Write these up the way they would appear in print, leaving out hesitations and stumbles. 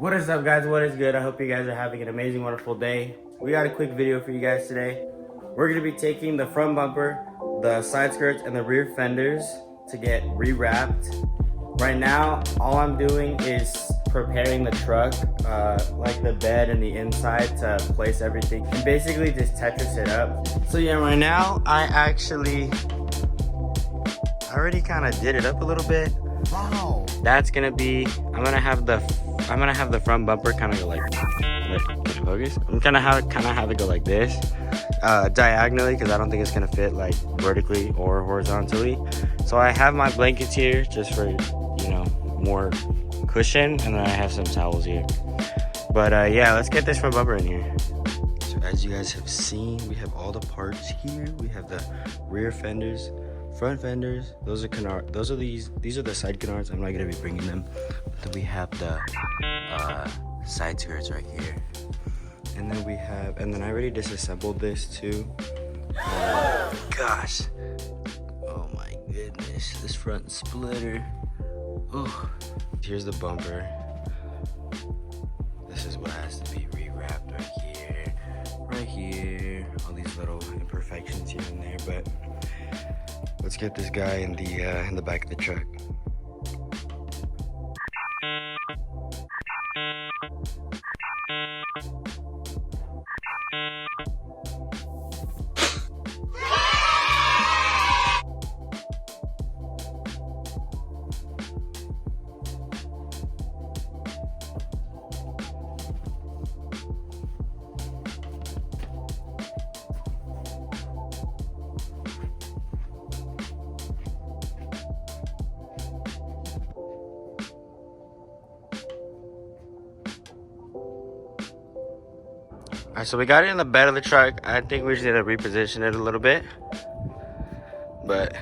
What is up, guys? What is good? I hope you guys are having an amazing, wonderful day. We got a quick video for you guys today. We're going to be taking the front bumper, the side skirts, and the rear fenders to get rewrapped. Right now, all I'm doing is preparing the truck, like the bed and the inside, to place everything and basically just Tetris it up. So yeah, right now I already kind of did it up a little bit. Wow. That's gonna be, I'm gonna have the front bumper kind of go like, focus. I'm gonna have it go like this, diagonally, because I don't think it's gonna fit like vertically or horizontally. So I have my blankets here just for, you know, more cushion, and then I have some towels here. But yeah, let's get this front bumper in here. So as you guys have seen, we have all the parts here. We have the rear fenders, front fenders. Those are canard. These are the side canards. I'm not gonna be bringing them. But then we have the side skirts right here. And then we have, and then I already disassembled this too. Gosh. Oh my goodness, this front splitter. Oh, here's the bumper. This is what has to be rewrapped right here, all these little imperfections here and there. But let's get this guy in the back of the truck. Alright, so we got it in the bed of the truck. I think we just need to reposition it a little bit. But,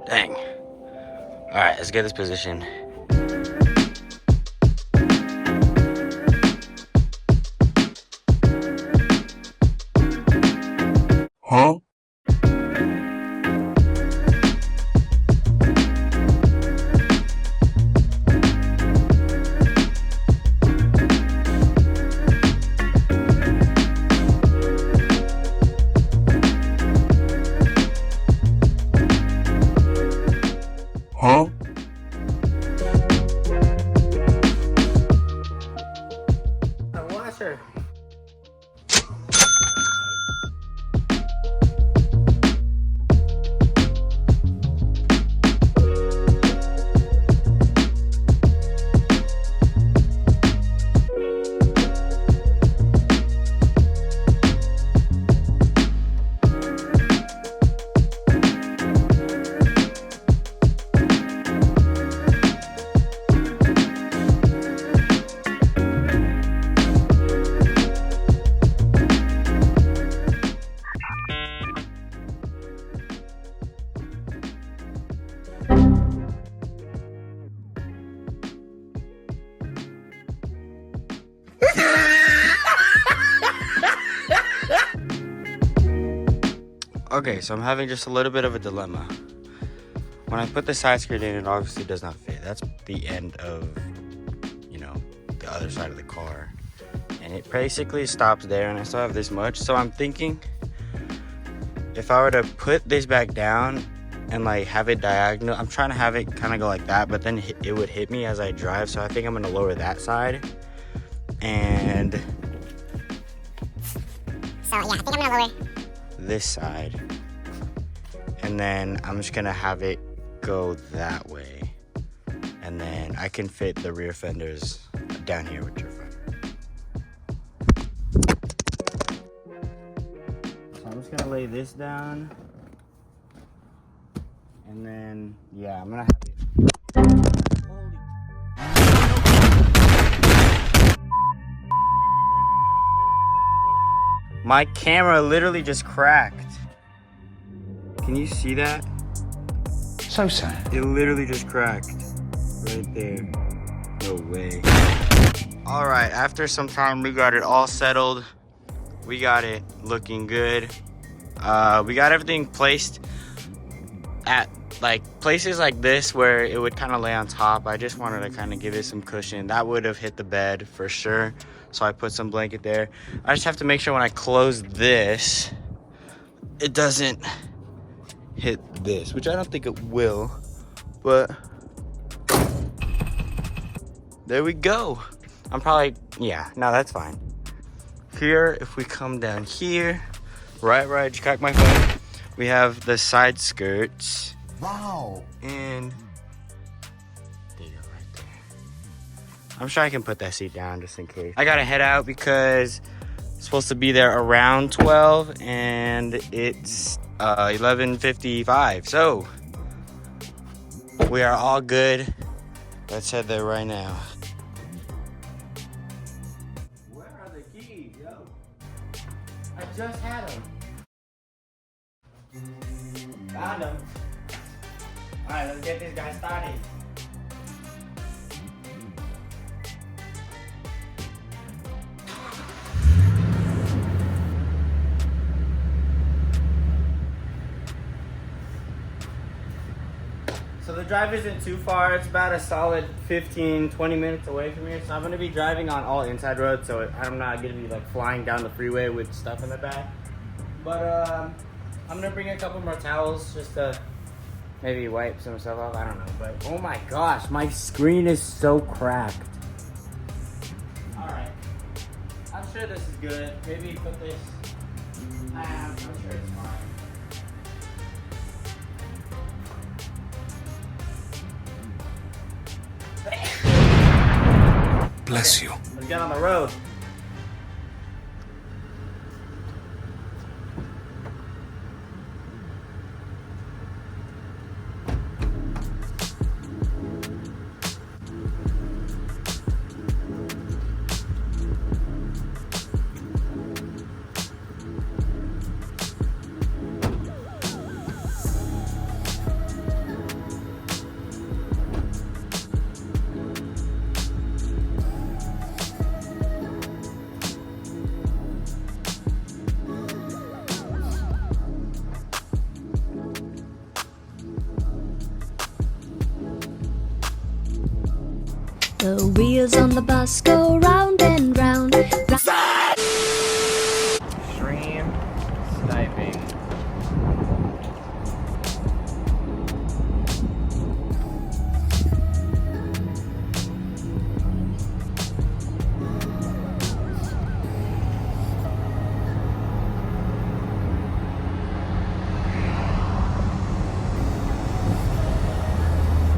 dang. Alright, let's get this position. Huh? Huh? The washer. Okay, so I'm having just a little bit of a dilemma. When I put the side skirt in, it obviously does not fit. That's the end of, you know, the other side of the car. And it basically stops there, and I still have this much. So I'm thinking, if I were to put this back down and like have it diagonal, I'm trying to have it kind of go like that, but then it would hit me as I drive. So I think I'm gonna lower that side. And so yeah, I think I'm gonna lower this side, and then I'm just gonna have it go that way, and then I can fit the rear fenders down here, which are fine. So I'm just gonna lay this down, and then yeah, I'm gonna have it. My camera literally just cracked. Can you see that? So sad. It literally just cracked right there. No way. All right, after some time, we got it all settled. We got it looking good. We got everything placed at like places like this where it would kind of lay on top, I just wanted to kind of give it some cushion. That would have hit the bed for sure, so I put some blanket there. I just have to make sure when I close this, it doesn't hit this, which I don't think it will, but there we go. I'm probably, yeah, no, that's fine. Here, if we come down here, right, just crack my phone. We have the side skirts. Wow. And there you go, right there. I'm sure I can put that seat down just in case. I gotta head out because it's supposed to be there around 12 and it's 11:55. So we are all good. Let's head there right now. Where are the keys, yo? I just had them. Found them. All right, let's get this guy started. So the drive isn't too far. It's about a solid 15-20 minutes away from here. So I'm gonna be driving on all inside roads, so I'm not gonna be like flying down the freeway with stuff in the back. But I'm gonna bring a couple more towels just to maybe wipe some stuff off. I don't know, but oh my gosh, my screen is so cracked. All right, I'm sure this is good. Maybe put this. I'm sure it's fine. Bless you. Let's get on the road. The wheels on the bus go round and round. Stream sniping.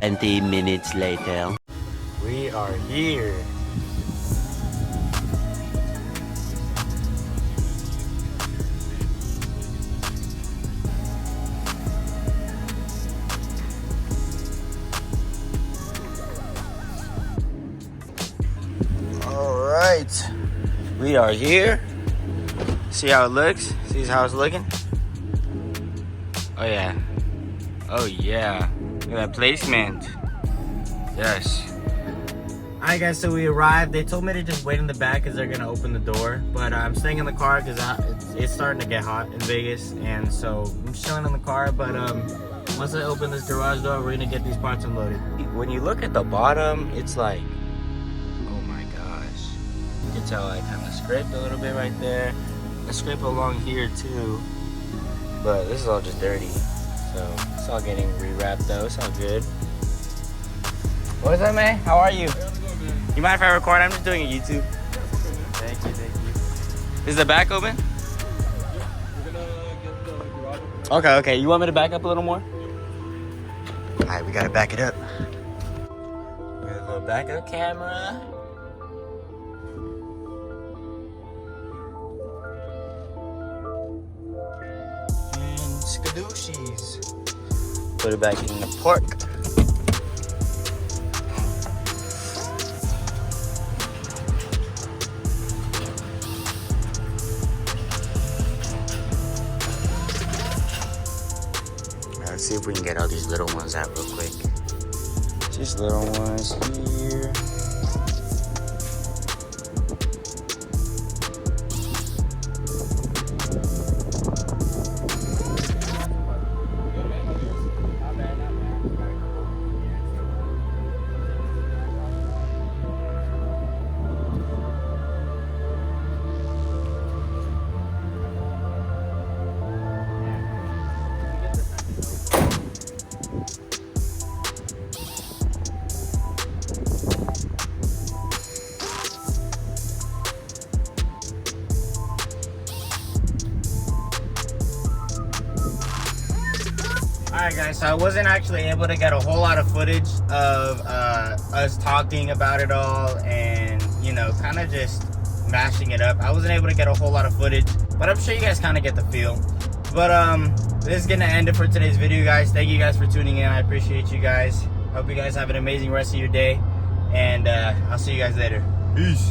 And 20 minutes later. We are here. All right, we are here. See how it looks? See how it's looking? Oh yeah. Oh yeah. Look at that placement. Yes. Alright guys, so we arrived. They told me to just wait in the back because they're going to open the door. But I'm staying in the car because it's starting to get hot in Vegas. And so I'm chilling in the car. But once I open this garage door, we're going to get these parts unloaded. When you look at the bottom, it's like, oh my gosh. You can tell I kind of scraped a little bit right there. I scraped along here too. But this is all just dirty. So it's all getting rewrapped though. It's all good. What is that, man? How are you? You mind if I record? I'm just doing a YouTube. Thank you, thank you. Is the back open? We're gonna get the garage open. Okay. You want me to back up a little more? Alright, we gotta back it up. We got a little backup camera. And skadoochies. Put it back in the park. Let's see if we can get all these little ones out real quick. Just little ones here. Not bad. Alright guys, so I wasn't actually able to get a whole lot of footage of us talking about it all and, you know, kind of just mashing it up. I wasn't able to get a whole lot of footage, but I'm sure you guys kind of get the feel. But this is gonna end it for today's video, guys. Thank you guys for tuning in. I appreciate you guys. Hope you guys have an amazing rest of your day, and I'll see you guys later. Peace.